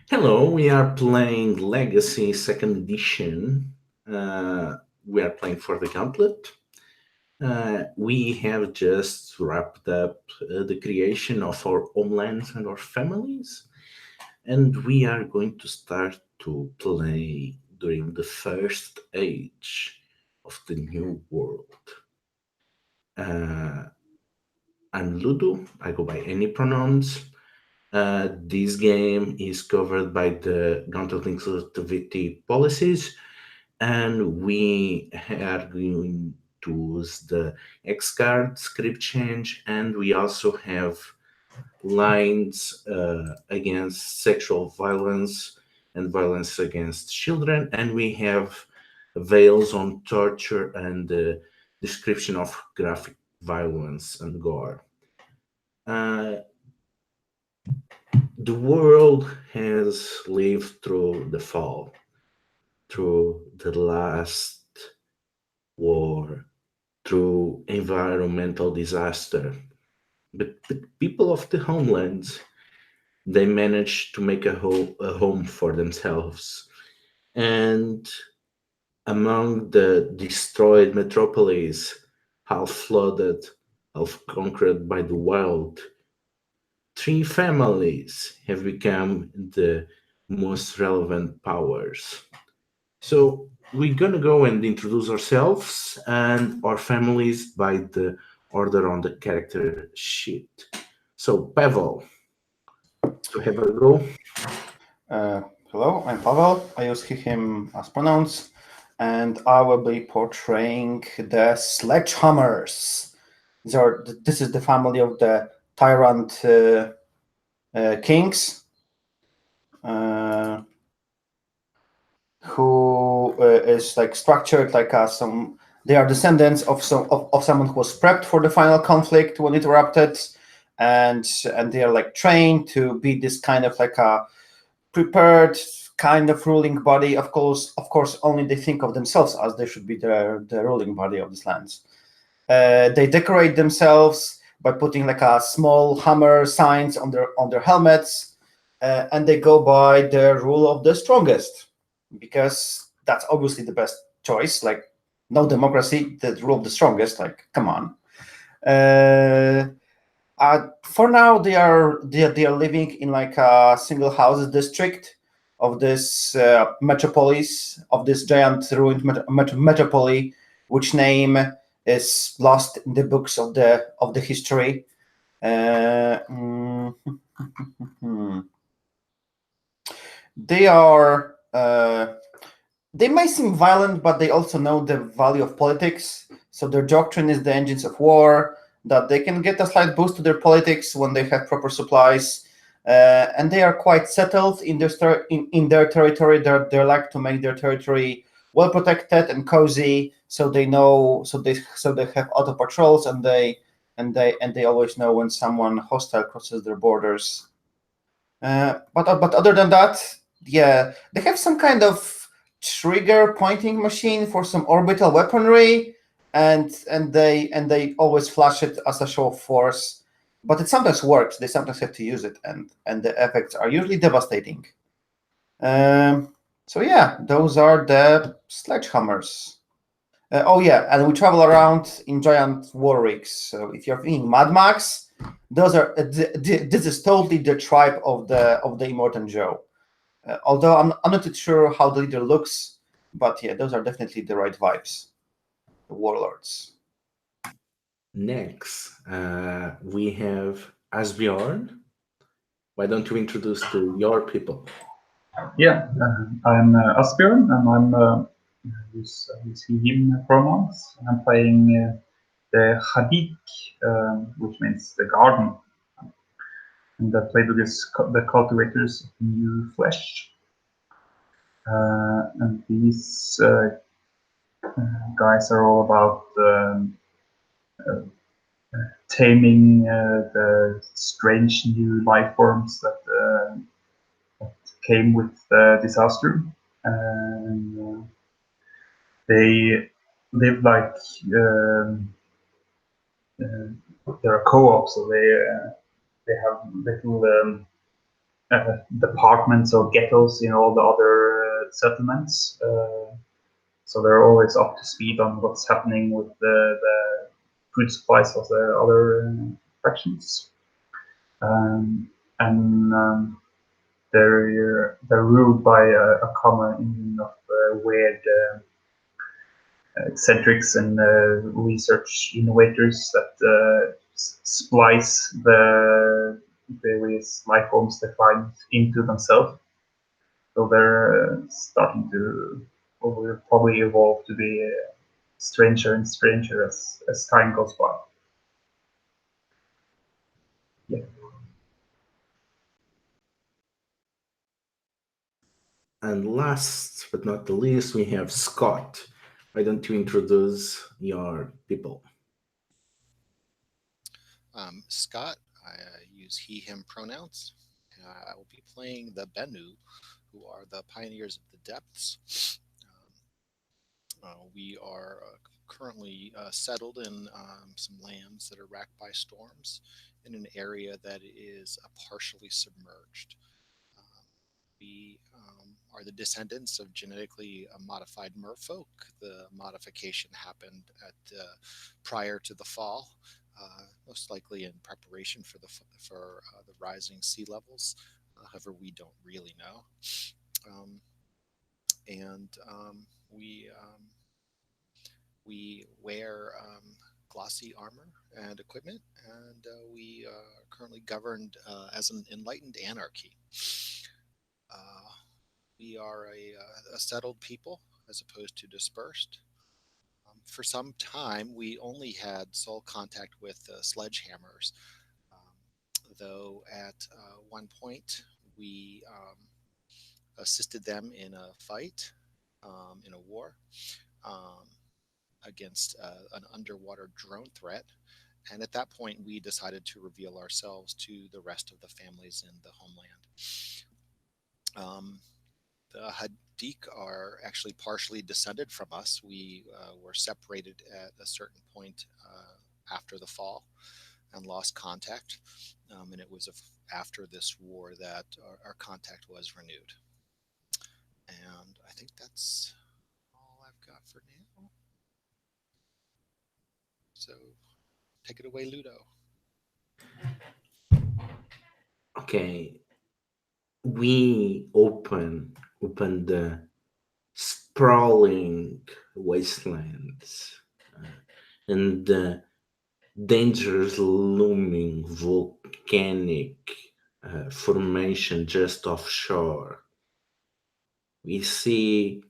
Hello, we are playing Legacy Second Edition. We are playing for the Gauntlet. We have just wrapped up the creation of our homelands and our families, and we are going to start to play during the first age of the new world. Uh, I'm Ludo, I go by any pronouns. This game is covered by the Gauntlet inclusivity policies, and we are going to use the X card script change, and we also have lines against sexual violence and violence against children, and we have veils on torture and description of graphic violence and gore. Uh, the world has lived through the fall, through the last war, through environmental disaster. But people of the homelands, they managed to make a home for themselves. And among the destroyed metropolis, half flooded, half conquered by the wild, three families have become the most relevant powers. So we're gonna go and introduce ourselves and our families by the order on the character sheet. So Pavel, to have a go. Uh, Hello, I'm Pavel. I use he, him as pronouns, and I will be portraying the Sledgehammers. This is the family of the tyrant kings, uh, who is like structured like some. They are descendants of someone who was prepped for the final conflict when it erupted, and they are like trained to be this kind of like a prepared kind of ruling body. Of course, only they think of themselves as they should be the ruling body of these lands. They decorate themselves by putting like a small hammer signs on their helmets, and they go by the rule of the strongest because that's obviously the best choice. Like no democracy, the rule of the strongest. Like come on. For now, they are living in like a single houses district of this metropolis, of this giant ruined metropolis, which name is lost in the books of the history. Uh, mm, they are they may seem violent, but they also know the value of politics. So their doctrine is the engines of war, that they can get a slight boost to their politics when they have proper supplies. And they are quite settled in their territory. They like to make their territory well protected and cozy, so they know, so they have auto patrols, and they always know when someone hostile crosses their borders. But other than that, yeah, they have some kind of trigger pointing machine for some orbital weaponry, and they always flash it as a show of force. But it sometimes works. They sometimes have to use it, and the effects are usually devastating. So yeah, those are the sledgehammers. Oh yeah, and we travel around in giant war rigs. So if you're thinking Mad Max, those are this is totally the tribe of the Immortan Joe. Although I'm not too sure how the leader looks, but yeah, those are definitely the right vibes. The warlords. Next, we have Asbjorn. Why don't you introduce to your people? Yeah, I'm Asbjørn, and I'm use he/him pronouns. I'm playing the Hadik, which means the garden, and I play with the cultivators of new flesh. And these guys are all about taming the strange new life forms that came with the disaster. And they live like they're a co-op, so they have little departments or ghettos in all the other settlements. So they're always up to speed on what's happening with the food supplies of the other factions. And they're ruled by a common union of weird eccentrics and research innovators that splice the various life forms they find into themselves. So they're starting to, or will probably evolve to be stranger and stranger as time goes by. Yeah. And last but not the least, we have Scott. Why don't you introduce your people? Scott, I use he, him pronouns. I will be playing the Bennu, who are the pioneers of the depths. We are currently settled in some lands that are racked by storms in an area that is partially submerged. Um, we are the descendants of genetically modified merfolk. The modification happened prior to the fall, most likely in preparation for the rising sea levels. However, we don't really know. Um, and we wear glossy armor and equipment, and we are currently governed as an enlightened anarchy. Uh, we are a settled people as opposed to dispersed. For some time, we only had sole contact with sledgehammers, though at one point we assisted them in a fight, in a war. Um, Against an underwater drone threat. And at that point, we decided to reveal ourselves to the rest of the families in the homeland. Um, the Hadik are actually partially descended from us. We were separated at a certain point after the fall and lost contact. And it was after this war that our contact was renewed. And I think that's all I've got for now. So take it away, Ludo. Okay, we open the sprawling wastelands and the dangerous looming volcanic formation just offshore. We see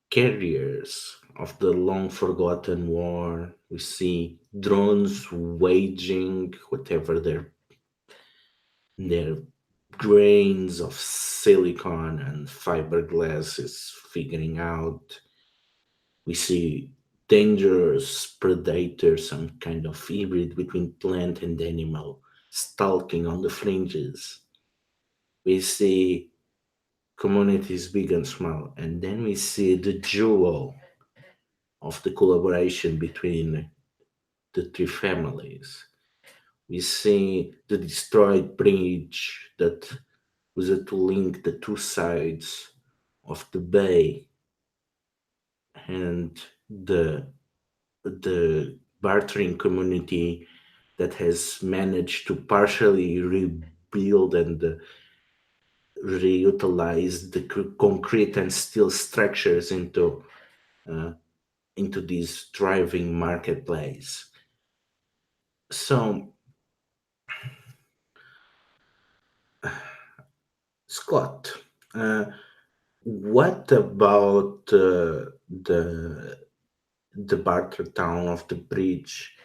carriers of the long forgotten war. We see drones waging whatever their grains of silicon and fiberglass is figuring out. We see dangerous predators, some kind of hybrid between plant and animal, stalking on the fringes. We see communities big and small, and then we see the jewel of the collaboration between the three families. We see the destroyed bridge that was to link the two sides of the bay, and the bartering community that has managed to partially rebuild and reutilize the concrete and steel structures uh, into this thriving marketplace. So, Scott, uh, what about the barter town of the bridge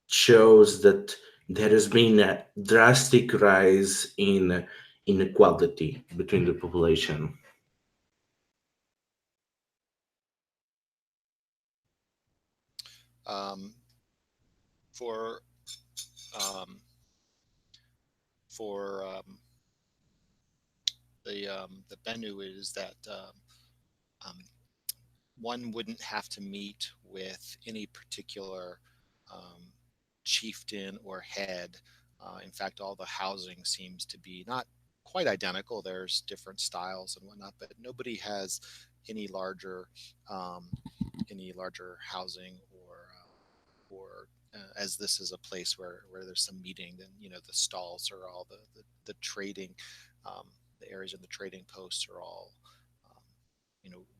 shows that there has been a drastic rise in inequality between the population? Um, for um, for the Bennu is that um, one wouldn't have to meet with any particular um, chieftain or head In fact, all the housing seems to be not quite identical. There's different styles and whatnot, but nobody has any larger um, housing or as this is a place where there's some meeting, then the stalls are all the trading, the areas in the trading posts are all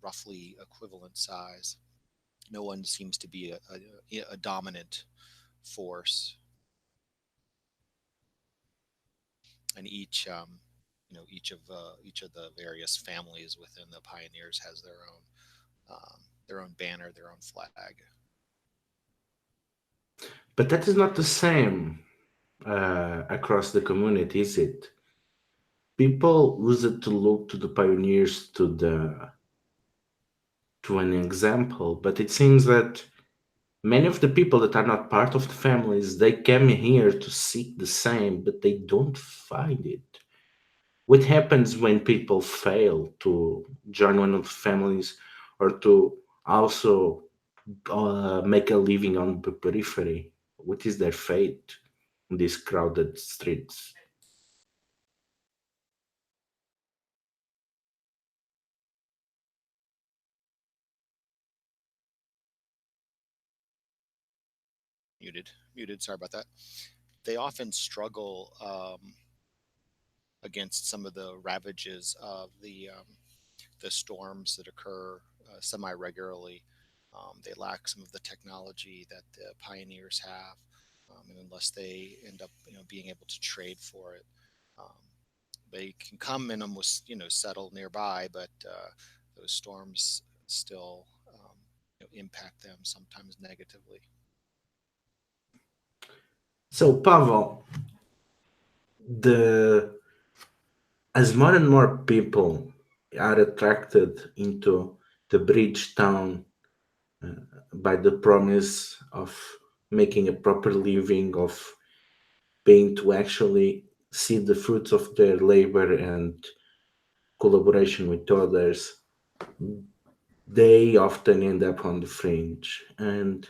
roughly equivalent size. No one seems to be a dominant force, and each of the various families within the pioneers has their own banner, their own flag. But that is not the same across the community, is it? People use it to look to the pioneers to an example, but it seems that many of the people that are not part of the families, they come here to seek the same, but they don't find it. What happens when people fail to join one of the families or to also make a living on the periphery? What is their fate in these crowded streets? Muted. Sorry about that. They often struggle against some of the ravages of the storms that occur semi regularly. They lack some of the technology that the pioneers have, and unless they end up being able to trade for it, um, they can come and almost settle nearby, but those storms still impact them sometimes negatively. So, Pavel, the as more and more people are attracted into the bridge town by the promise of making a proper living, of being to actually see the fruits of their labor and collaboration with others, they often end up on the fringe. And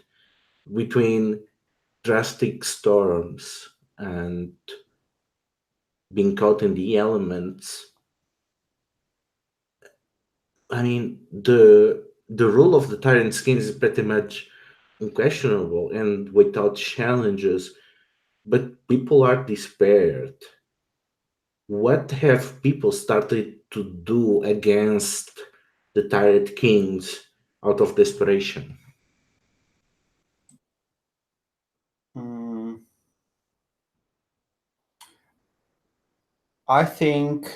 between drastic storms and being caught in the elements, I mean, the role of the tyrant skin is pretty much unquestionable and without challenges, but people are despaired. What have people started to do against the tyrant kings out of desperation? Mm, I think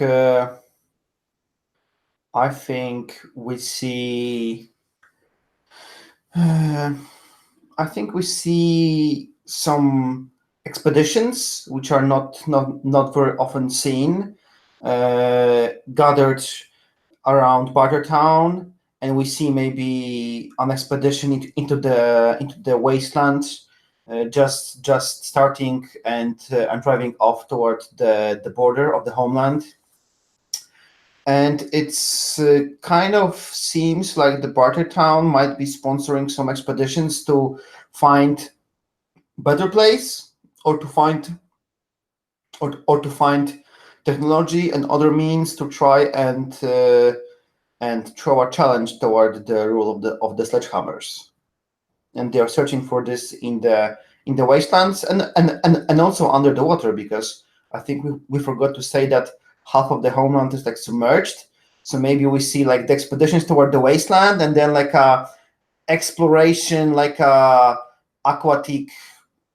we see. Uh, I think we see some expeditions which are not very often seen, gathered around Bartertown, and we see maybe an expedition into the wasteland, just starting and driving off toward the border of the homeland. And it's kind of seems like the Bartertown might be sponsoring some expeditions to find better place, or to find or to find technology and other means to try and throw a challenge toward the rule of the sledgehammers. And they are searching for this in the wastelands and also under the water, because I think we forgot to say that half of the homeland is like submerged. So maybe we see like the expeditions toward the wasteland, and then like a exploration, like a aquatic,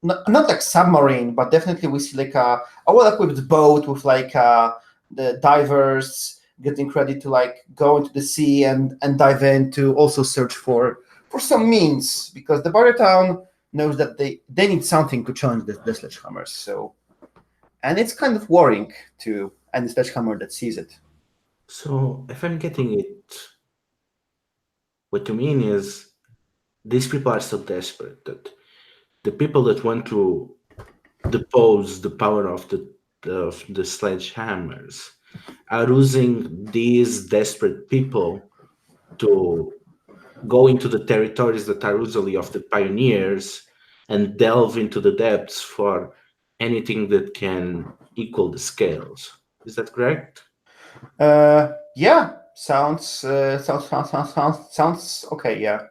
not like submarine, but definitely we see like a well-equipped boat with like the divers getting ready to like go into the sea and dive in to also search for some means, because the border town knows that they need something to challenge the sledgehammers. So, and it's kind of worrying to any sledgehammer that sees it. So, if I'm getting it, what you mean is these people are so desperate that the people that want to depose the power of the sledgehammers are using these desperate people to go into the territories that are usually of the pioneers and delve into the depths for anything that can equal the scales. Is that correct? Yeah, sounds okay. Yeah.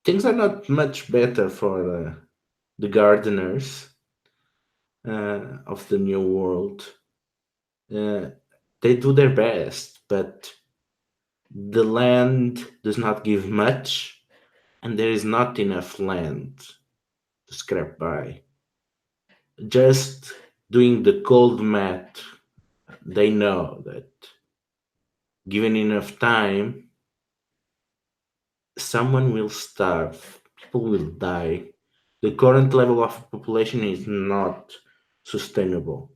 Things are not much better for the gardeners of the new world. They do their best, but the land does not give much, and there is not enough land to scrape by. Just doing the cold math, they know that given enough time, someone will starve, people will die. The current level of population is not sustainable.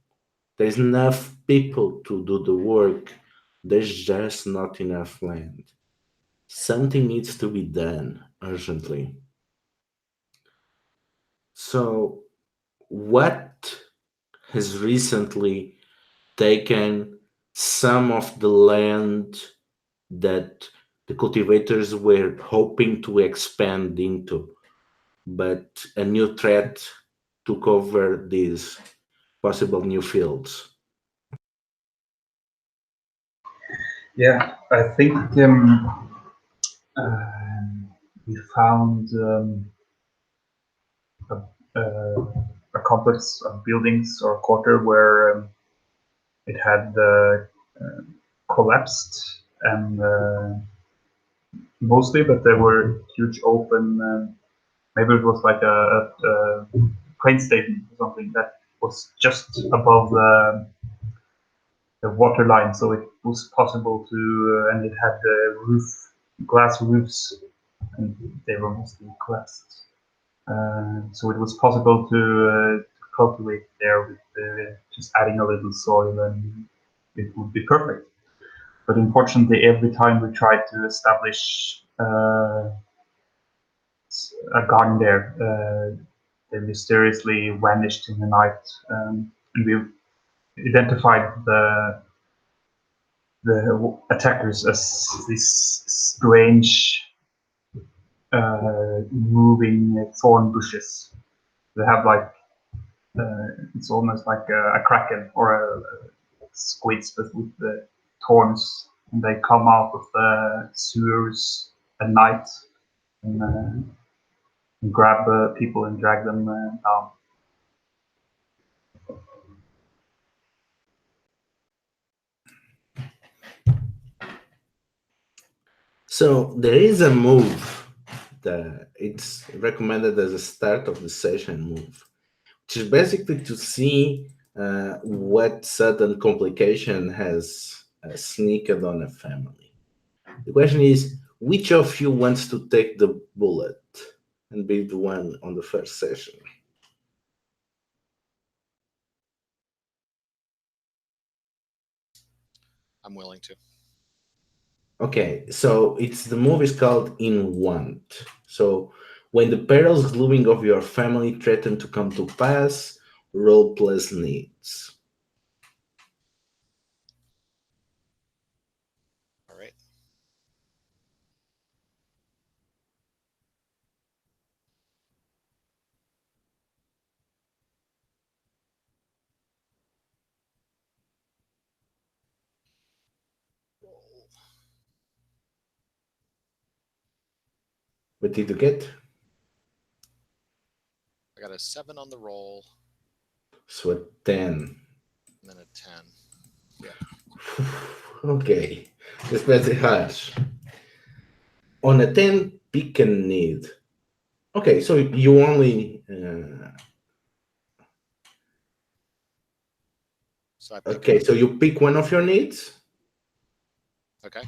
There's enough people to do the work, there's just not enough land. Something needs to be done urgently. So, what has recently taken some of the land that the cultivators were hoping to expand into, but a new threat took over these possible new fields? Yeah, I think we found a, a complex of buildings or quarter where it had collapsed, and mostly, but there were huge open. Maybe it was like a train station or something that was just above the water line, so it was possible to, and it had glass roofs, and they were mostly collapsed. So it was possible to cultivate there with just adding a little soil, and it would be perfect. But unfortunately, every time we tried to establish a garden there, they mysteriously vanished in the night, and we identified the attackers as these strange moving thorn bushes. They have like it's almost like a kraken or a squids, but with the thorns, and they come out of the sewers at night and grab people and drag them down. So there is a move that it's recommended as a start of the session move, which is basically to see what sudden complication has sneaked on a family. The question is, which of you wants to take the bullet and be the one on the first session? I'm willing to. Okay, so it's the move is called In Want. So when the perils looming of your family threaten to come to pass, roll plus needs. All right. Roll. What did you get? I got a 7 on the roll, So a 10. and then a 10. Okay, that's pretty harsh. On a 10, pick a need. Okay, so you only. So I pick Okay, so you pick one of your needs. Okay.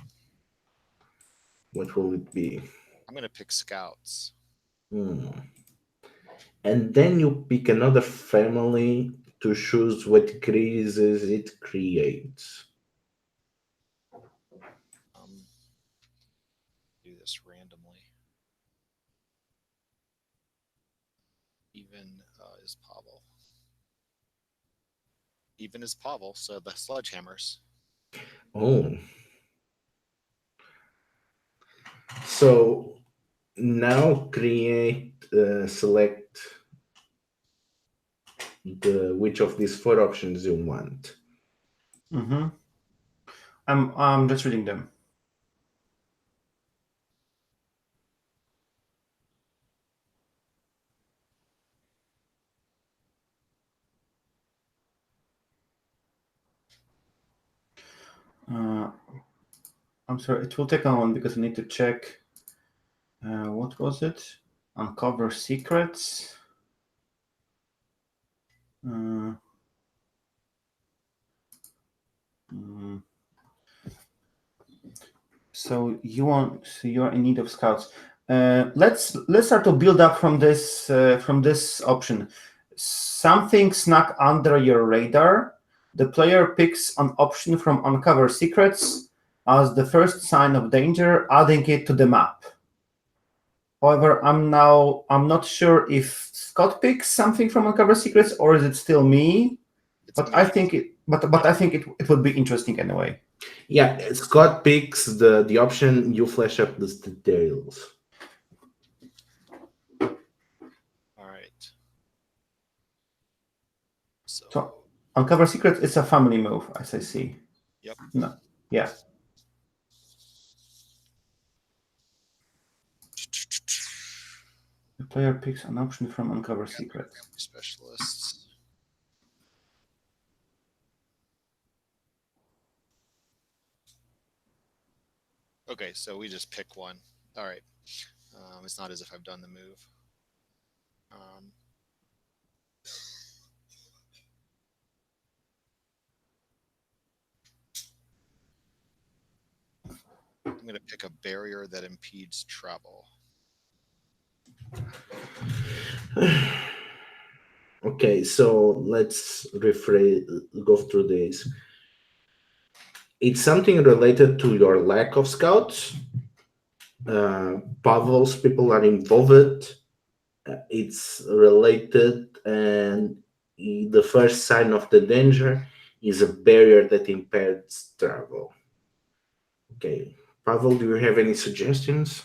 What will it be? I'm going to pick scouts. And then you pick another family to choose what crises it creates. Do this randomly. Even is Pavel. Even is Pavel, so the sledgehammers. Oh. So now create select which of these 4 options you want. Mm-hmm. I'm just reading them. I'm sorry, it will take a moment because I need to check. What was it? Uncover secrets. So you're in need of scouts. Let's start to build up from this option. Something snuck under your radar. The player picks an option from Uncover Secrets as the first sign of danger, adding it to the map. However, I'm not sure if Scott picks something from Uncover Secrets or is it still me. But I think it would be interesting anyway. Yeah, Scott picks the option, you flash up the details. All right. So Uncover Secrets is a family move, as I see. Yep. No. Yeah. The player picks an option from Uncover Secrets. Specialists. Okay, so we just pick one. All right. It's not as if I've done the move. I'm going to pick a barrier that impedes travel. Okay, so let's go through this. It's something related to your lack of scouts. Pavel's people are involved. It's related, and the first sign of the danger is a barrier that impedes travel. Okay, Pavel, do you have any suggestions?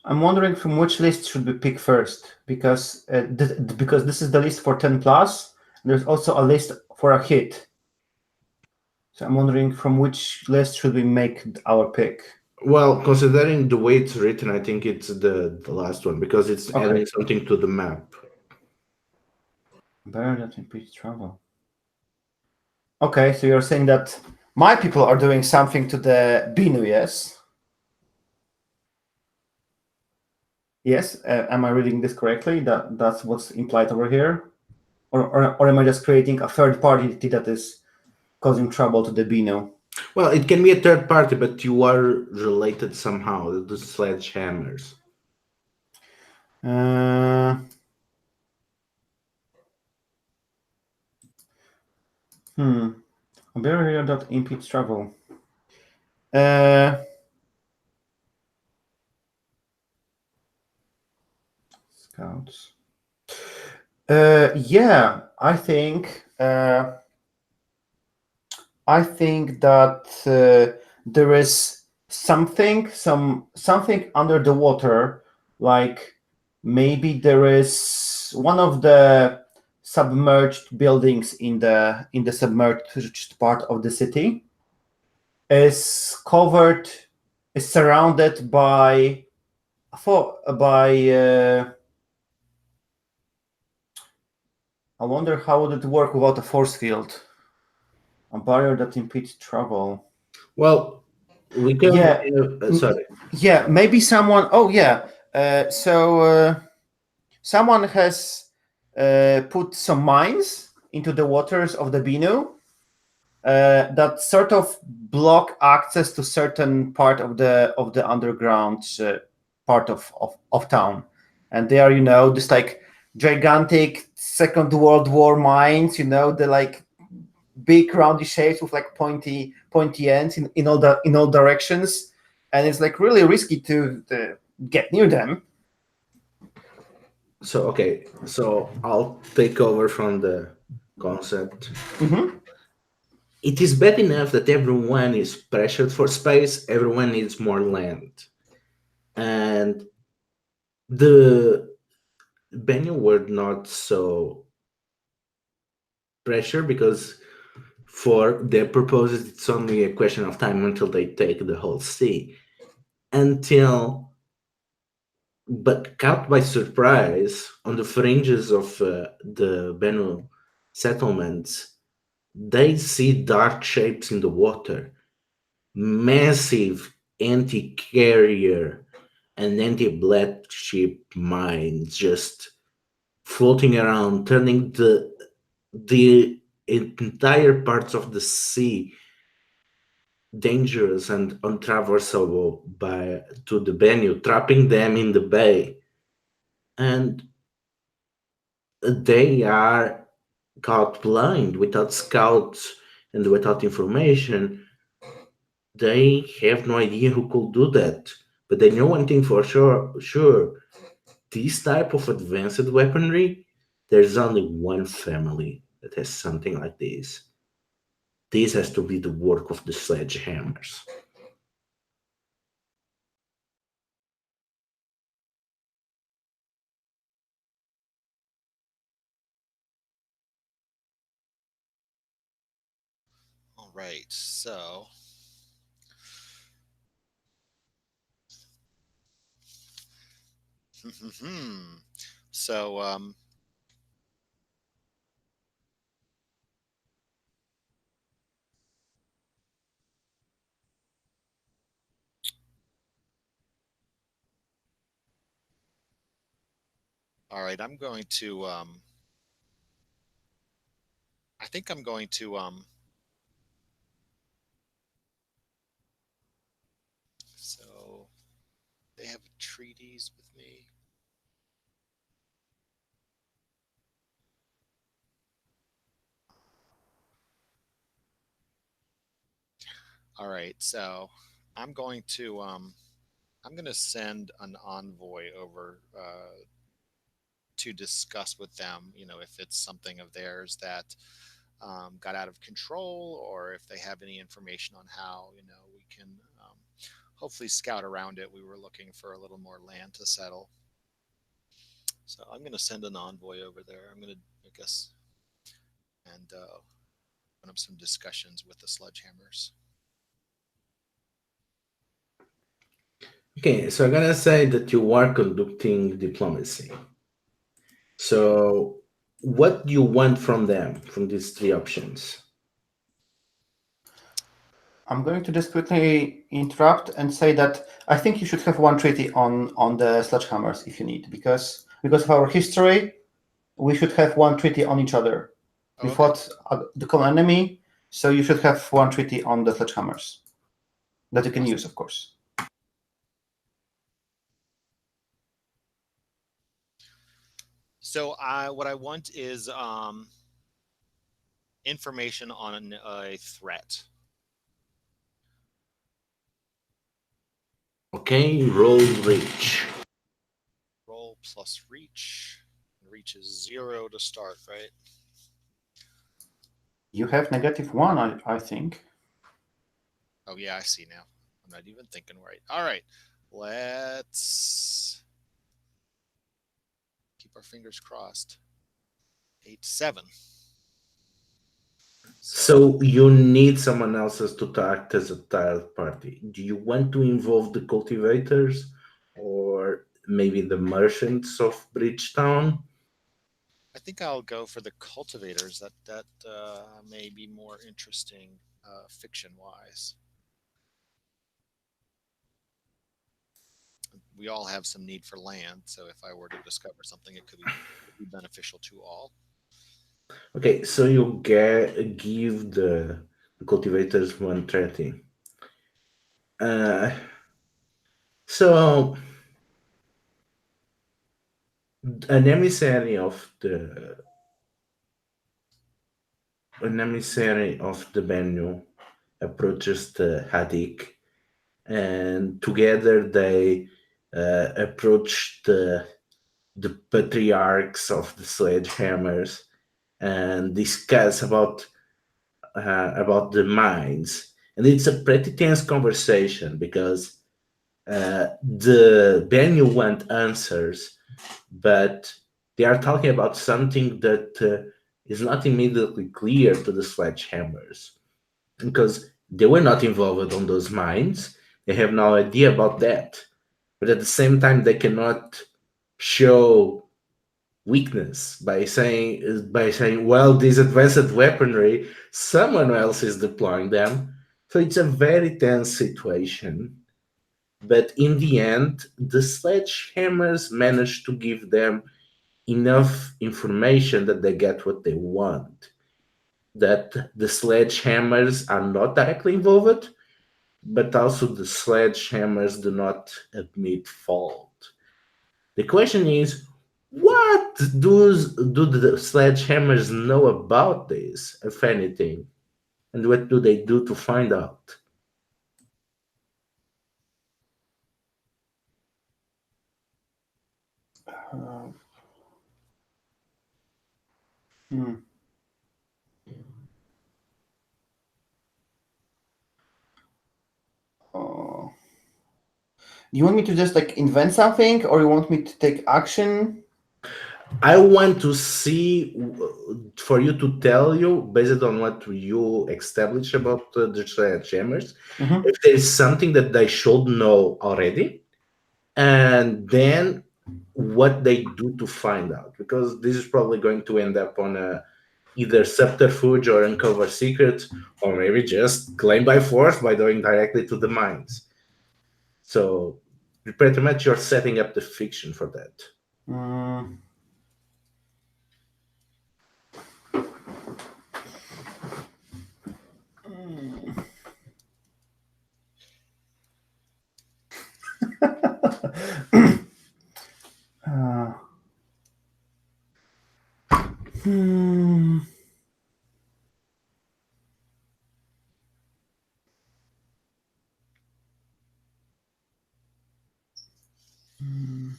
I'm wondering from which list should we pick first, because this is the list for 10 plus. There's also a list for a hit. So I'm wondering from which list should we make our pick. Well, considering the way it's written, I think it's the last one because it's adding something to the map. Barrier that impedes travel. Okay, so you're saying that my people are doing something to the Binu, yes? Yes, am I reading this correctly? That's what's implied over here? Or am I just creating a third party that is causing trouble to the Binu? Well, it can be a third party, but you are related somehow to the sledgehammers. A barrier that impedes travel. Scouts. Yeah, I think that there is something under the water, like maybe there is one of the submerged buildings in the submerged part of the city is surrounded by I wonder how would it work without a force field? A barrier that impedes travel. Well, we can. Yeah. Sorry. Yeah, maybe someone. Oh, yeah. Someone has put some mines into the waters of the Binu that sort of block access to certain part of the underground part of town, and they are just like gigantic Second World War mines. The like big roundy shapes with like pointy ends in all directions, and it's like really risky to get near them. So I'll take over from the concept. Mm-hmm. It is bad enough that everyone is pressured for space. Everyone needs more land, and the Bennu were not so pressure because for their purposes it's only a question of time until they take the whole sea. But caught by surprise on the fringes of the Bennu settlements, they see dark shapes in the water, massive anti-carrier and anti-blackship mines just floating around, turning the entire parts of the sea dangerous and untraversable by to the Bennu, trapping them in the bay. And they are caught blind without scouts and without information. They have no idea who could do that. But they know one thing for sure. This type of advanced weaponry, there's only one family that has something like this. This has to be the work of the sledgehammers. All right, so so all right, I'm going to I think I'm going to so they have treaties with me. All right, so I'm going to send an envoy over to discuss with them. You know, if it's something of theirs that got out of control, or if they have any information on how we can hopefully scout around it. We were looking for a little more land to settle, so I'm going to send an envoy over there. I'm going to, I guess, and open up some discussions with the sledgehammers. Okay, so I'm gonna say that you are conducting diplomacy. So, what do you want from them, from these three options? I'm going to just quickly interrupt and say that I think you should have one treaty on the sledgehammers if you need, because of our history, we should have one treaty on each other. We fought the common enemy, so you should have one treaty on the sledgehammers that you can use, of course. So what I want is information on a threat. Okay, roll reach. Roll plus reach. Reach is 0 to start, right? You have -1, I think. Oh yeah, I see now. I'm not even thinking right. All right, let's keep our fingers crossed. 8-7. So you need someone else's to act as a third party. Do you want to involve the cultivators or maybe the merchants of Bridgetown? I think I'll go for the cultivators. That may be more interesting, fiction-wise. We all have some need for land, so if I were to discover something, it could be beneficial to all. Okay, so you give the cultivators one treaty. So an emissary of the Bennu approaches the Hadik, and together they approach the patriarchs of the sledgehammers and discuss about the mines. And it's a pretty tense conversation because the Bennu want answers, but they are talking about something that is not immediately clear to the sledgehammers because they were not involved on those mines. They have no idea about that. But at the same time, they cannot show weakness by saying, well, this advanced weaponry, someone else is deploying them. So it's a very tense situation. But in the end, the sledgehammers managed to give them enough information that they get what they want. That the sledgehammers are not directly involved, but also the sledgehammers do not admit fault. The question is, what do the sledgehammers know about this, if anything? And what do they do to find out? Hmm. Oh. You want me to just like invent something, or you want me to take action? I want to see, for you to tell you, based on what you establish about the sledgehammers, Mhm. if there is something that they should know already, and then what they do to find out, because this is probably going to end up on either subterfuge or uncover secrets, or maybe just claim by force by going directly to the mines. So pretty much you're setting up the fiction for that. Mm. Uh, hmm. Hmm.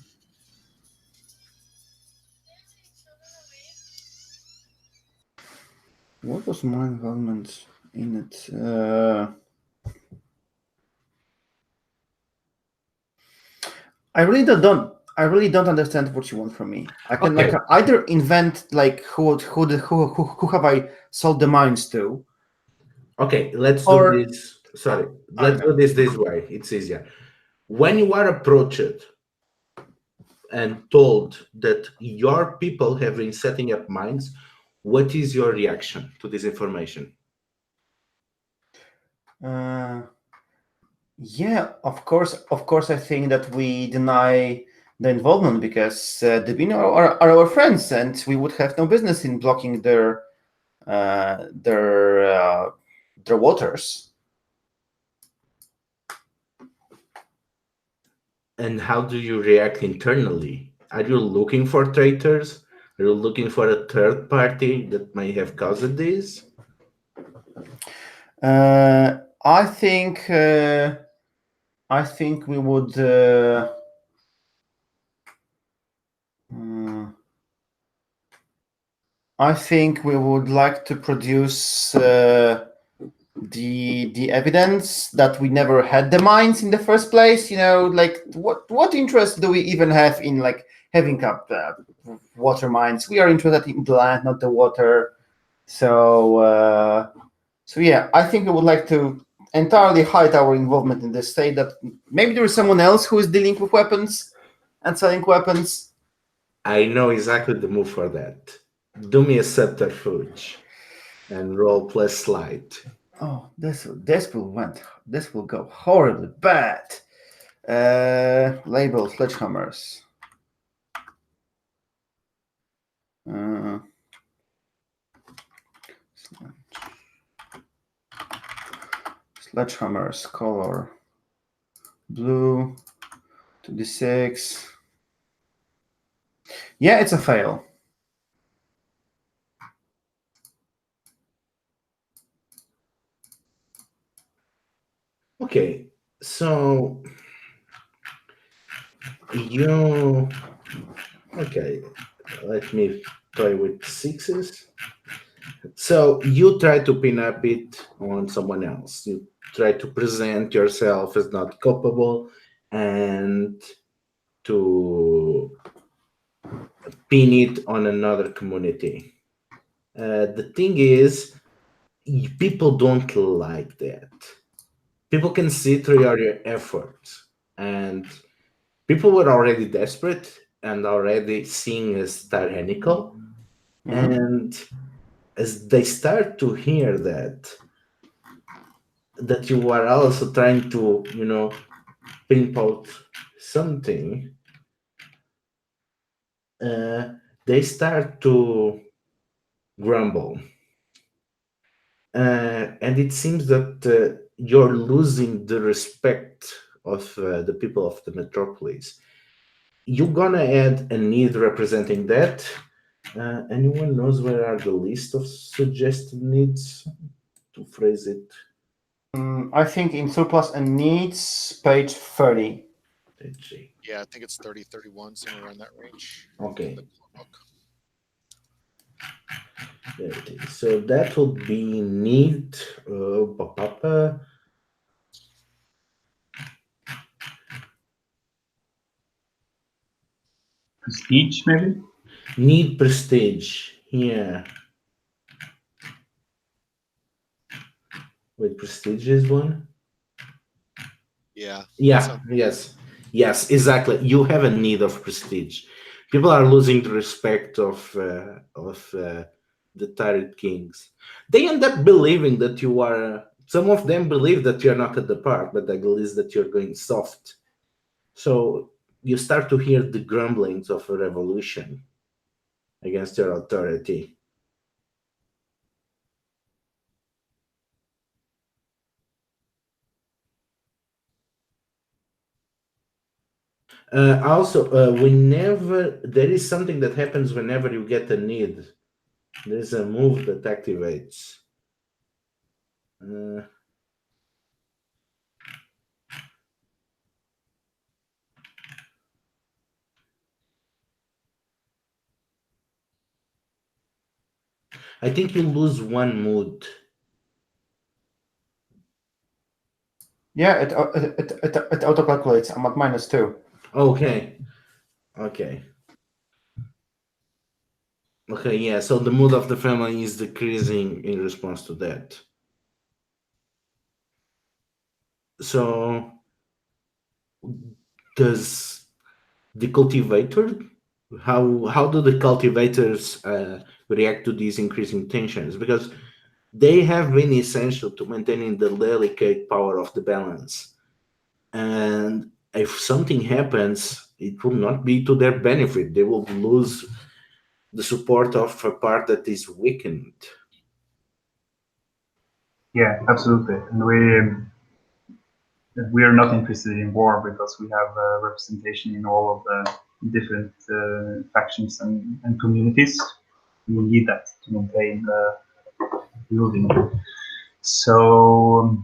What was my involvement in it? I really don't understand what you want from me. I can Okay. like either invent like who have I sold the mines to, Okay, let's do or this. Sorry, I don't let's know. do this way. It's easier. When you are approached and told that your people have been setting up mines, what is your reaction to this information? Uh, yeah, of course. I think that we deny the involvement because the Bino are our friends, and we would have no business in blocking uh, their uh, their waters. And how do you react internally? Are you looking for traitors? Are you looking for a third party that may have caused this? I think we would. Mm, I think we would like to produce the evidence that we never had the mines in the first place. You know, like what interest do we even have in like having up water mines? We are interested in the land, not the water. So yeah, I think we would like to entirely hide our involvement in this. Say that maybe there is someone else who is dealing with weapons and selling weapons. I know exactly the move for that. Do me a subterfuge and roll plus slide. Oh, this will go horribly bad. Label sledgehammers. Uh, Sledgehammers color blue 2d6. Yeah, it's a fail. Okay, so you okay, let me play with sixes. So you try to pin up it on someone else. You try to present yourself as not culpable and to pin it on another community. The thing is, people don't like that. People can see through your efforts, and people were already desperate and already seeing as tyrannical. And as they start to hear that you are also trying to, pinpoint something, they start to grumble. And it seems that you're losing the respect of the people of the metropolis. You're gonna add a need representing that. Anyone knows where are the list of suggested needs to phrase it? I think in surplus and needs, page 30. Let's see. Yeah, I think it's 30, 31, somewhere around that range. Okay. The book. There it is. So that will be need. Prestige, maybe? Need prestige. Yeah. Wait, prestige is one? Yeah. Yeah, yes, exactly. You have a need of prestige. People are losing the respect of the tyrant kings. They end up believing that you are. Some of them believe that you're not at the park, but they believe that you're going soft. So you start to hear the grumblings of a revolution against your authority. Whenever there is something that happens whenever you get a need, there's a move that activates. I think you lose one mood. Yeah, it auto calculates. I'm at -2. Okay. Okay, yeah, so the mood of the family is decreasing in response to that. So, does the cultivator, how do the cultivators react to these increasing tensions? Because they have been essential to maintaining the delicate power of the balance. And if something happens, it will not be to their benefit. They will lose the support of a part that is weakened. Yeah, absolutely. And we are not interested in war because we have representation in all of the different factions and communities. We need that to maintain the building. So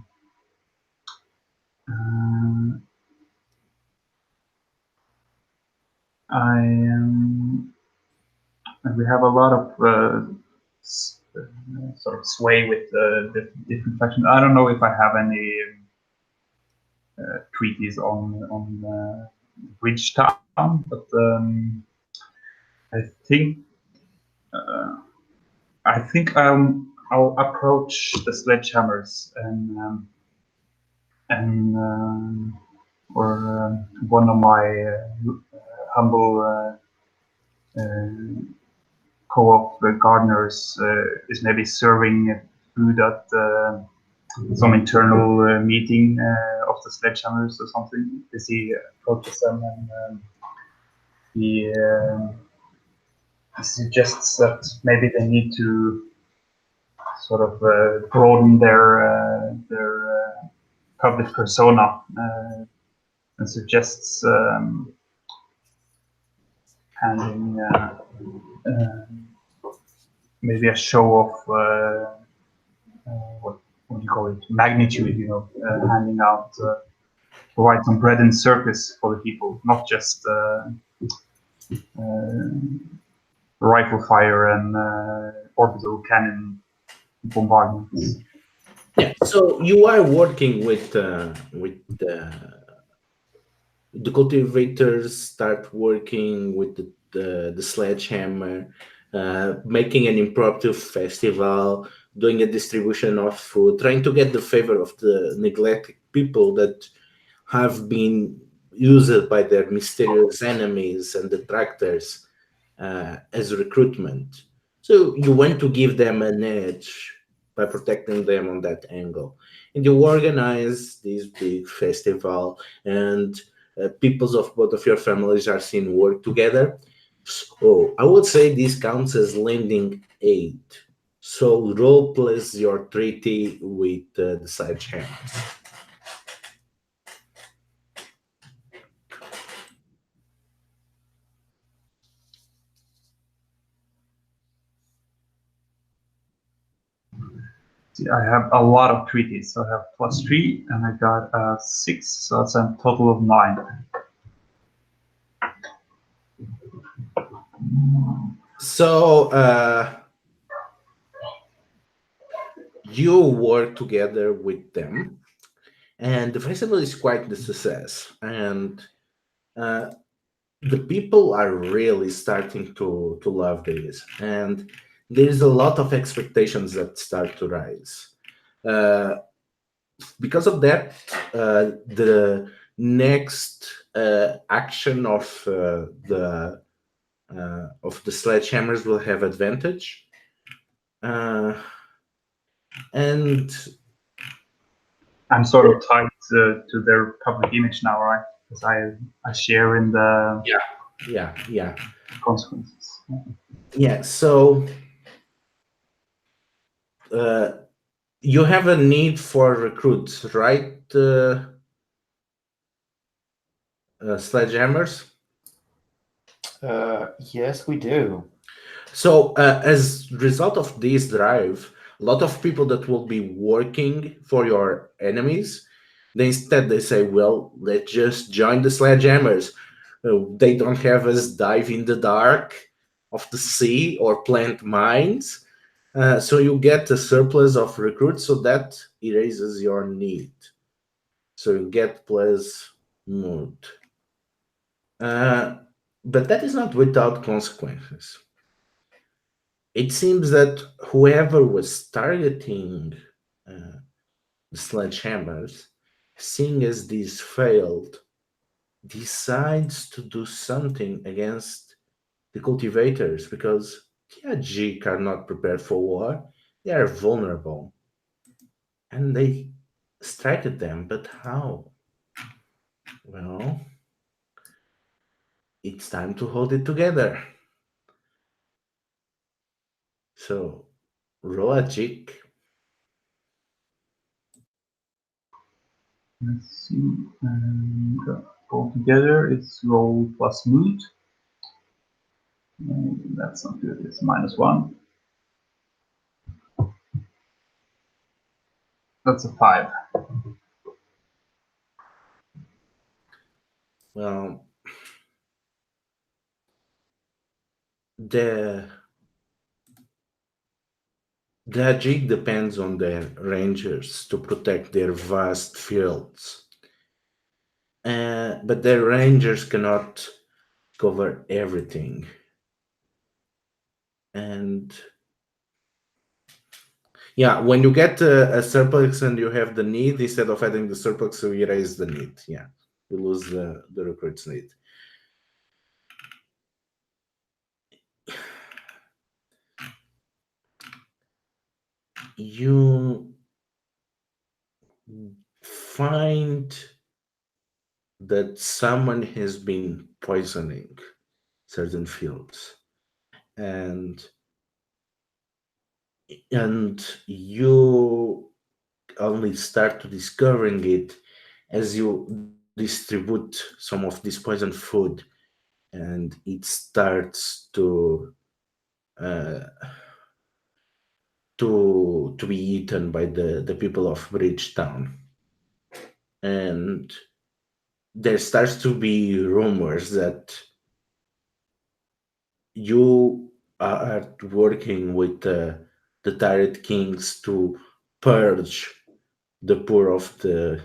we have a lot of sort of sway with the different factions. I don't know if I have any treaties on Bridgetown, but I think I'll approach the sledgehammers and or one of my humble co-op gardeners is maybe serving food at some internal meeting of the sledgehammers or something. As he approaches them and he suggests that maybe they need to sort of broaden their public persona and suggests handing maybe a show of what do you call it, magnitude, handing out provide some bread and circus for the people, not just rifle fire and orbital cannon bombardments. Yeah. So you are working with the cultivators. Start working with the the sledgehammer, making an impromptu festival, doing a distribution of food, trying to get the favor of the neglected people that have been used by their mysterious enemies and detractors as recruitment. So you want to give them an edge by protecting them on that angle. And you organize this big festival, and peoples of both of your families are seen work together. So I would say this counts as lending aid. So role plays your treaty with the side channels. See, I have a lot of treaties. So I have +3, and I got 6, so that's a total of 9. So you work together with them, and the festival is quite the success. And uh, the people are really starting to love this, and there's a lot of expectations that start to rise. Uh, because of that, the next action of the sledgehammers will have advantage, uh, and I'm sort of tied to their public image now, right? Because I share in the yeah. consequences. Yeah, so you have a need for recruits, right? Sledgehammers. Yes, we do. So, as result of this drive, a lot of people that will be working for your enemies, they say, "Well, let's just join the sledgehammers. They don't have us dive in the dark of the sea or plant mines." So you get a surplus of recruits, so that erases your need. So you get plus mood. Uh, but that is not without consequences. It seems that whoever was targeting uh, the sledgehammers, seeing as these failed, decides to do something against the cultivators because Tiajik are not prepared for war. They are vulnerable. And they strike at them, but how? Well, it's time to hold it together. So, roll a cheek. Let's see. And altogether, it's roll plus mood. That's not good. It's -1. That's a 5. Well, the Ajik depends on their rangers to protect their vast fields. But their rangers cannot cover everything. And yeah, when you get a surplus and you have the need, instead of adding the surplus, you erase the need. Yeah, you lose the recruit's need. You find that someone has been poisoning certain fields, and you only start to discovering it as you distribute some of this poison food, and it starts uh, to be eaten by the people of Bridgetown. And there starts to be rumors that you are working with the Tyrant Kings to purge the poor of the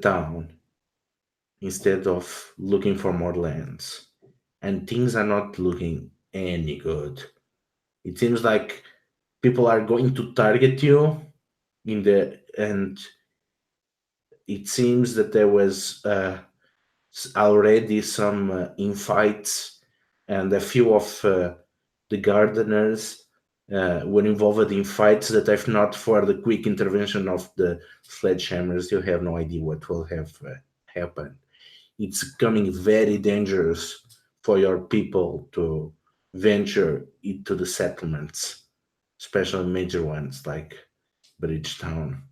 town instead of looking for more lands. and things are not looking any good. It seems like people are going to target you and it seems that there was already some infights, and a few of the gardeners were involved in fights that, if not for the quick intervention of the sledgehammers, you have no idea what will have happened. It's becoming very dangerous for your people to venture into the settlements, especially major ones like Bridgetown.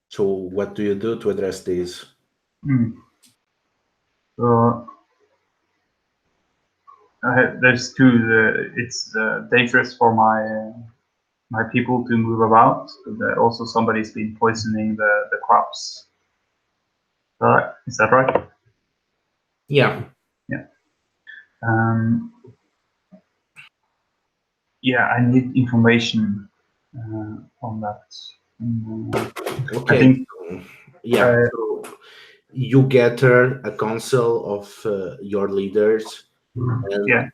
So, what do you do to address these? So there's two. It's dangerous for my people to move about. But also, somebody's been poisoning the crops. Is that right? Yeah. Yeah. Yeah, I need information on that. Okay. I think. Yeah. So you gather a council of your leaders, and Yeah.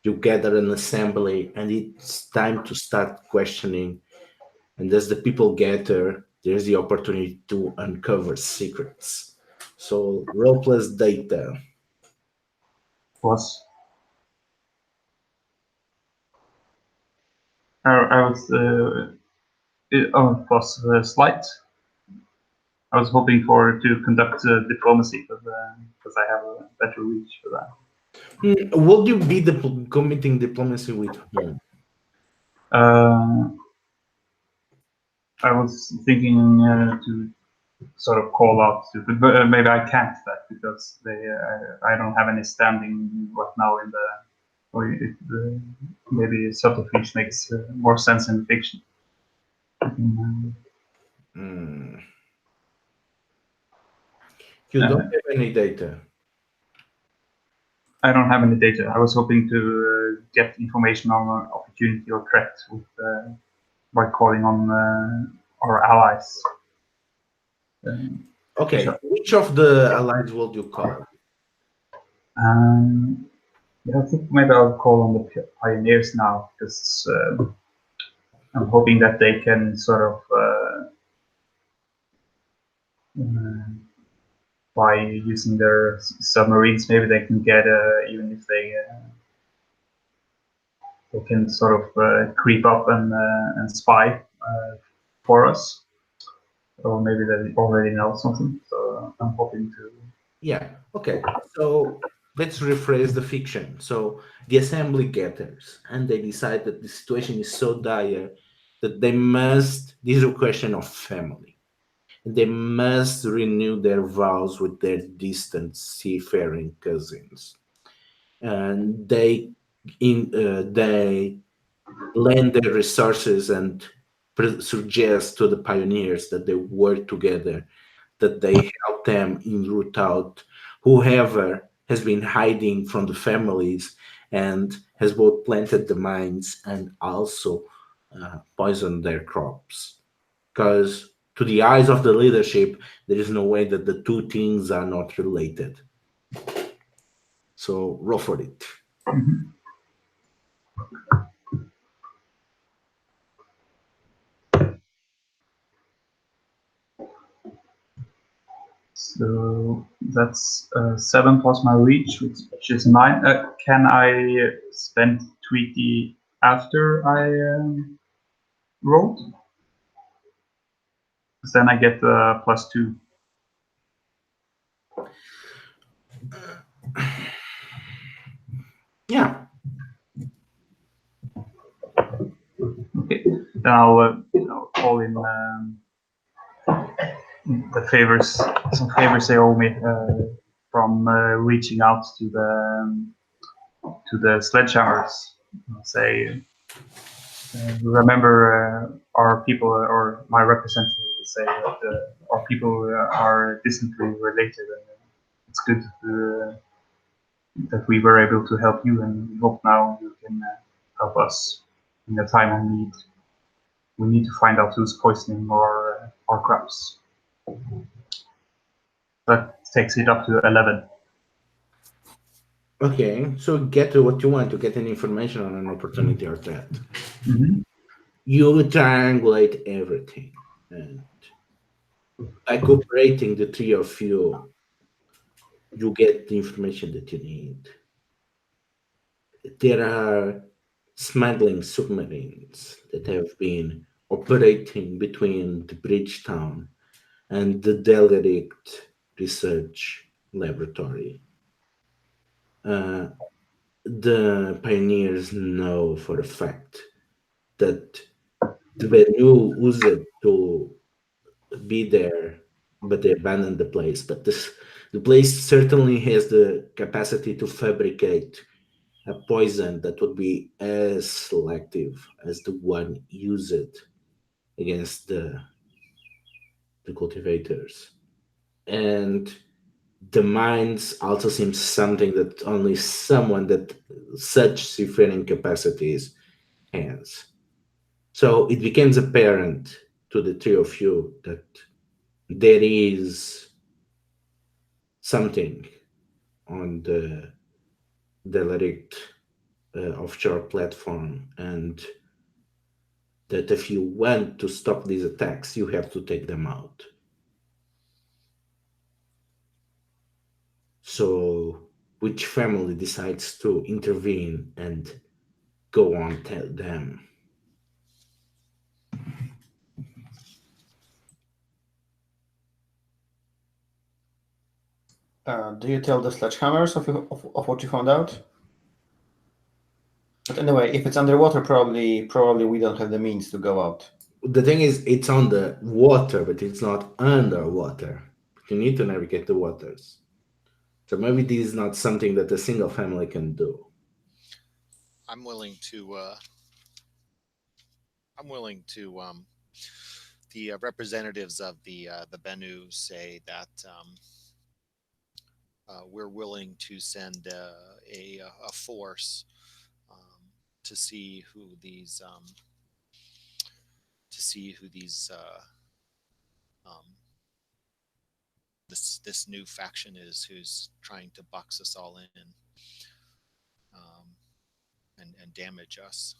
you gather an assembly, and it's time to start questioning. And as the people gather, there's the opportunity to uncover secrets. So role plus data. Was. I was. Plus slight. I was hoping to conduct diplomacy, because I have a better reach for that. Would you be committing diplomacy with whom? I was thinking to sort of call out to, but maybe I can't that because I don't have any standing right now in the. Or maybe subterfuge makes more sense in fiction. You don't have any data. I don't have any data. I was hoping to get information on an opportunity or threat by calling on our allies. Okay, Sure. which of the allies would you call? Yeah, I think maybe I'll call on the pioneers now because I'm hoping that they can sort of by using their submarines, maybe they can get even if they can sort of creep up and spy for us, or maybe they already know something. So I'm hoping to. Yeah, okay. So let's rephrase the fiction. So the assembly gathers and they decide that the situation is so dire that this is a question of family. They must renew their vows with their distant seafaring cousins. And they lend their resources and suggest to the pioneers that they work together, that they help them in root out whoever has been hiding from the families and has both planted the mines and also poisoned their crops. Because to the eyes of the leadership, there is no way that the two things are not related. So roll for it. Mm-hmm. So that's 7 plus my reach, which is 9. Can I spend treaty after I rolled? Because then I get +2. Yeah. Okay. Then I'll call in the favors, some favors they owe me from reaching out to the sledgehammers. I'll say, remember our people, or my representative will say that our people are distantly related. It's good that we were able to help you, and we hope now you can help us in a time of need. we need to find out who's poisoning our crops. That takes it up to 11. Okay, so get to what you want to get any information on an opportunity or threat. Mm-hmm. You triangulate everything, and by cooperating, the three of you, you get the information that you need. There are smuggling submarines that have been operating between the bridge town and the derelict research laboratory. The pioneers know for a fact that the Benu used it to be there, but they abandoned the place. But the place certainly has the capacity to fabricate a poison that would be as selective as the one used against the cultivators. And the mines also seems something that only someone that such seafaring capacities has. So it becomes apparent to the three of you that there is something on the derelict offshore platform, and that if you want to stop these attacks, you have to take them out. So, which family decides to intervene and go on tell them? Do you tell the sledgehammers of what you found out? But anyway, if it's underwater, probably we don't have the means to go out. The thing is, it's on the water, but it's not underwater. You need to navigate the waters. So maybe this is not something that a single family can do. I'm willing to. The representatives of the Benu say that we're willing to send a force to see who these this new faction is who's trying to box us all in and damage us.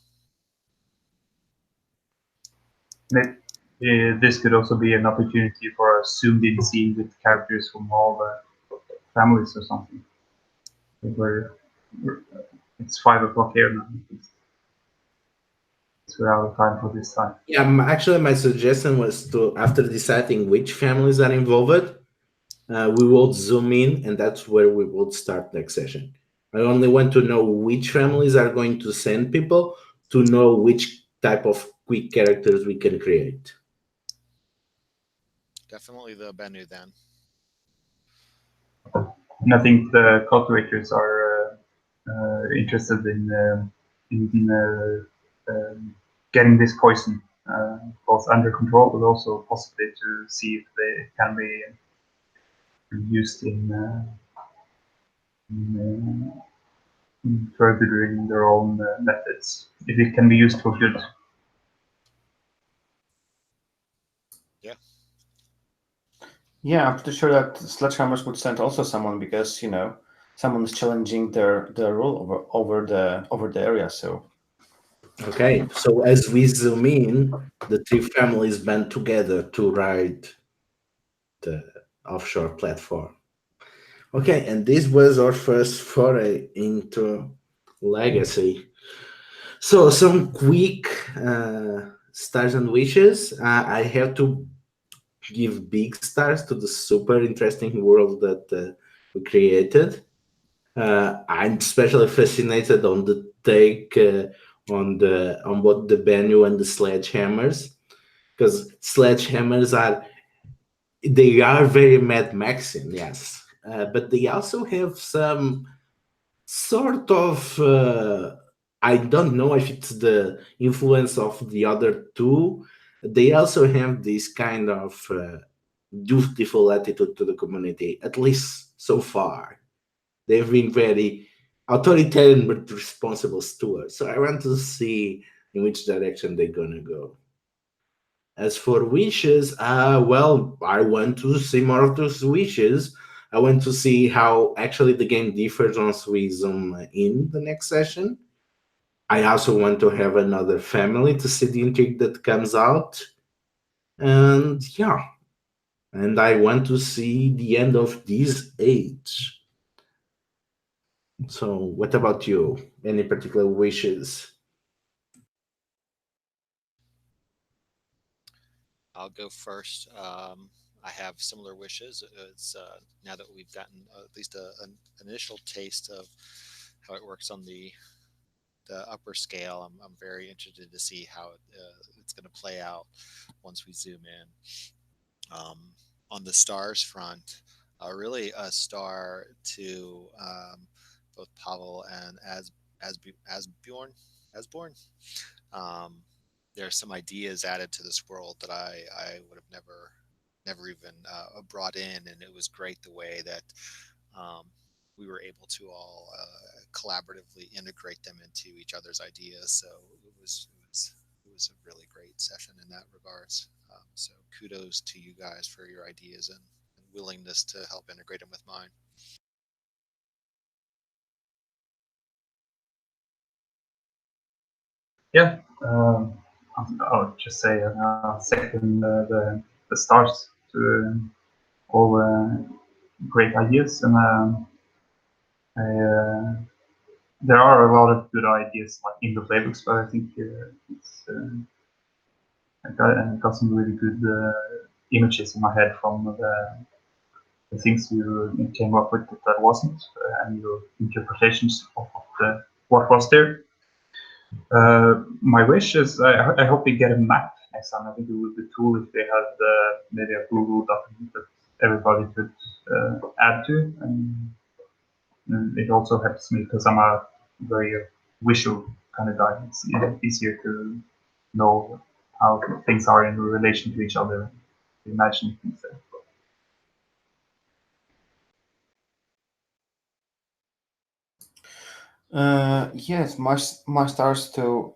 This could also be an opportunity for a zoomed-in scene with characters from all the families or something. It's 5 o'clock here now. So we're out of time for this time. Yeah, actually, my suggestion was to, after deciding which families are involved, we will zoom in, and that's where we will start next session. I only want to know which families are going to send people to know which type of quick characters we can create. Definitely the Benu then. And I think the cultivators are interested in getting this poison both under control, but also possibly to see if they can be used in furthering their own methods, if it can be used for good. Yeah, I'm pretty sure that sledgehammers would send also someone because someone is challenging their rule over the area. So Okay, so as we zoom in, the three families band together to ride the offshore platform. Okay, and this was our first foray into Legacy. So some quick stars and wishes. I have to give big stars to the super interesting world that we created. I'm especially fascinated on the take on both the Benu and the sledgehammers, because sledgehammers are very Mad Maxian, yes, but they also have some sort of I don't know if it's the influence of the other two. They also have this kind of dutiful attitude to the community, at least so far. They've been very authoritarian but responsible stewards. So I want to see in which direction they're gonna go. As for wishes, well, I want to see more of those wishes. I want to see how actually the game differs once we zoom in the next session. I also want to have another family to see the intrigue that comes out. And yeah, and I want to see the end of this age. So, what about you? Any particular wishes? I'll go first. I have similar wishes. It's now that we've gotten at least an initial taste of how it works on the upper scale. I'm very interested to see how it's going to play out once we zoom in. On the stars front, really a star to both Pavel and Asbjorn. Asborn. Um, there are some ideas added to this world that I would have never even brought in, and it was great the way that um, we were able to all collaboratively integrate them into each other's ideas. So it was a really great session in that regards. So kudos to you guys for your ideas and willingness to help integrate them with mine. Yeah, I'll just say second the stars to all great ideas, and there are a lot of good ideas like in the playbooks, but I think I got some really good images in my head from the things you came up with that wasn't, and your interpretations of what was there. My wish is I hope we get a map next time. I think it would be cool if they had maybe a Google document that everybody could add to. And it also helps me because I'm a very visual kind of guy. It's easier to know how things are in relation to each other, imagine things there. Yes, my stars to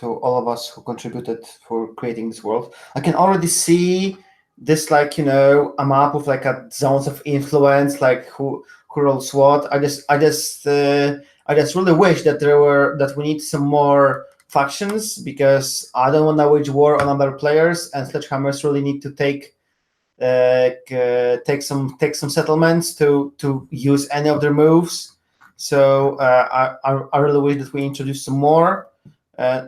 all of us who contributed for creating this world. I can already see this, like, a map of like a zones of influence, like who rolls what. I just really wish that we need some more factions, because I don't want to wage war on other players, and sledgehammers really need to take some settlements to use any of their moves. So I really wish that we introduce some more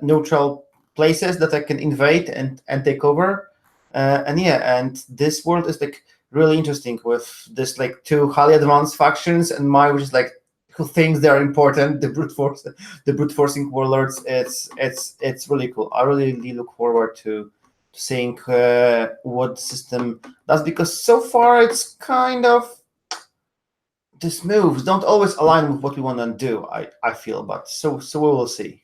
neutral places that I can invade and take over. And this world is like really interesting with this like two highly advanced factions, and my which is like who thinks they are important, the brute forcing warlords. It's really cool. I really look forward to seeing what the system does, because so far it's kind of, these moves don't always align with what we want to do. I feel, but so we will see.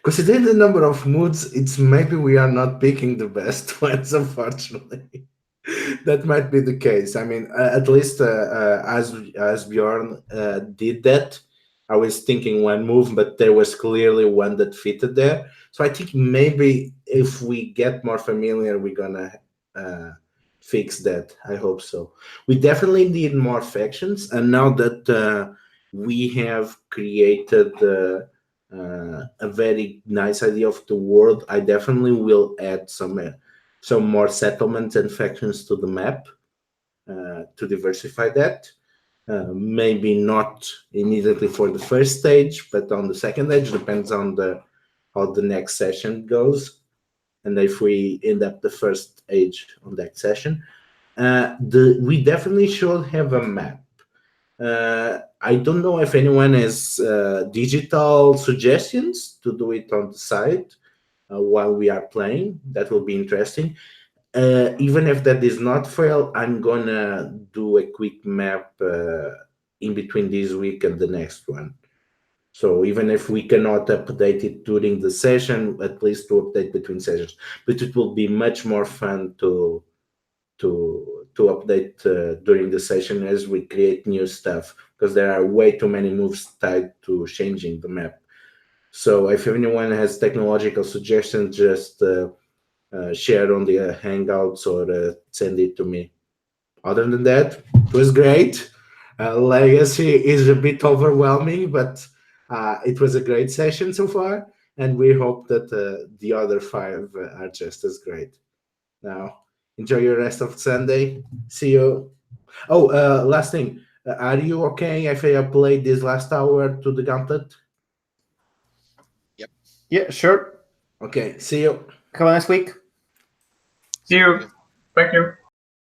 Considering the number of moods, it's maybe we are not picking the best ones, unfortunately. That might be the case. I mean, at least as Bjorn did that, I was thinking one move, but there was clearly one that fitted there. So I think maybe if we get more familiar, we're gonna fix that. I hope so. We definitely need more factions, and now that we have created a very nice idea of the world, I definitely will add some more settlements and factions to the map to diversify that. Maybe not immediately for the first stage, but on the second stage, depends on how the next session goes, and if we end up the first age on that session. We definitely should have a map. I don't know if anyone has digital suggestions to do it on the site while we are playing. That will be interesting. Even if that does not fail, I'm gonna do a quick map in between this week and the next one. So even if we cannot update it during the session, at least to update between sessions. But it will be much more fun to update during the session as we create new stuff, because there are way too many moves tied to changing the map. So if anyone has technological suggestions, just share on the Hangouts or send it to me. Other than that, it was great. Legacy is a bit overwhelming, but it was a great session so far, and we hope that the other 5 are just as great. Now, enjoy your rest of Sunday. See you. Oh, last thing. Are you okay if I play this last hour to the Gauntlet? Yeah, sure. Okay, see you. Have a nice week. See you. Thank you.